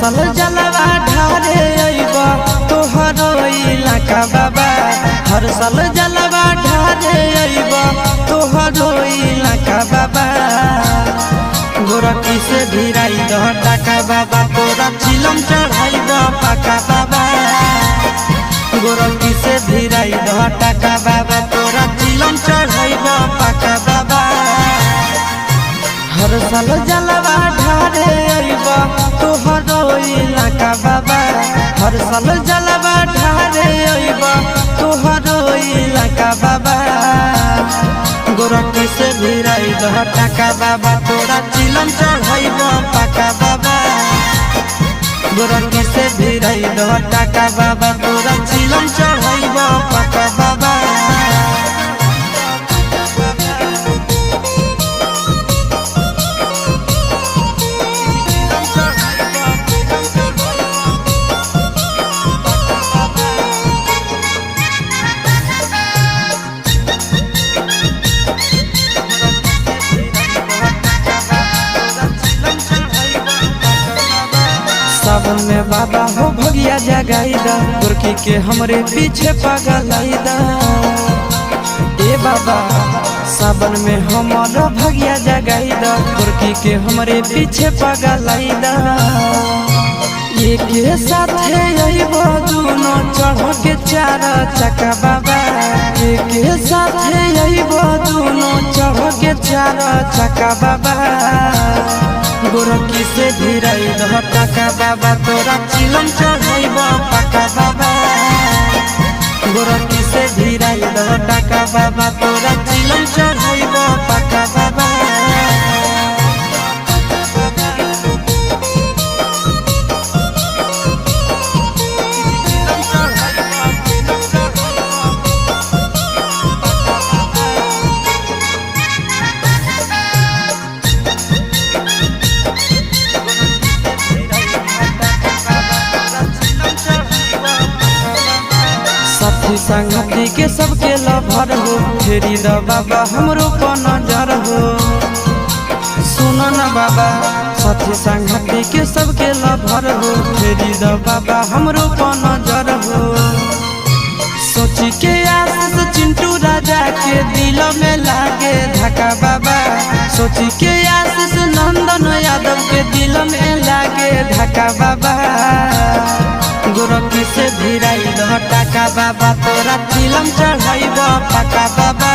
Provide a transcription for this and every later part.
साल जलवा ढारे अइबा तोहरो इलाका बाबा। हर साल जलवा ढारे अइबा तोहरो इलाका बाबा। गोरखी से भिराई दह टाका बाबा तोरा चिलम चढ़ाइबा पाका बाबा। गोरखी से भिराई दह टाका बाबा तोरा चिलम चढ़ाइबा पाका बाबा। हर साल जलवा ढारे अइबा तोहरो इलाका बाबा। हर साल जलवा ढारे अइबा तोहरो इलाका बाबा। गोरखी से भिराई दह टाका बाबा तोरा चिलम चढ़ाइबा पाका बाबा। गोरखी से भिराई दह टाका बाबा तोरा चिलम चढ़ाइबा पाका बाबा। सावन में बाबा हो भगिया जगाई दा गोरखी के हमरे पीछे पागलाई दा। ए बाबा सावन में हमारा भगिया जगाई दा गोरखी के हमरे पीछे पागलाई दा। एक साथ अइबो दोनों चढ़ के चार चक्का बाबा। एक साथ अइबो दोनों चढ़ के चार चक्का बाबा। गोरखी से भिराई दह टाका बाबा तोरा चिलम चढ़ाइबा पाका बाबा। गोरखी से भिराई दह टाका बाबा तोरा चिलम चढ़ाइबा पाका बाबा। साथी संगति के सबके लभर हो फेरी द बाबा हमरो पर नजर हो। सुनो न बाबा साथी संगति के सबके लभर हो फेरी द बाबा हमरो पर नजर हो। सोची के आशीष चिंटू राजा के दिल में लागे धक्का बाबा। सोची के आशीष नंदन यादव के दिल में लागे धक्का बाबा। गोरखी से भिराई दह टाका बाबा तोरा चिलम चढ़ाइबा पाका बाबा।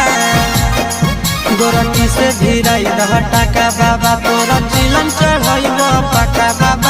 गोरखी से भिराई दह टाका बाबा तोरा चिलम चढ़ाइबा पाका बाबा।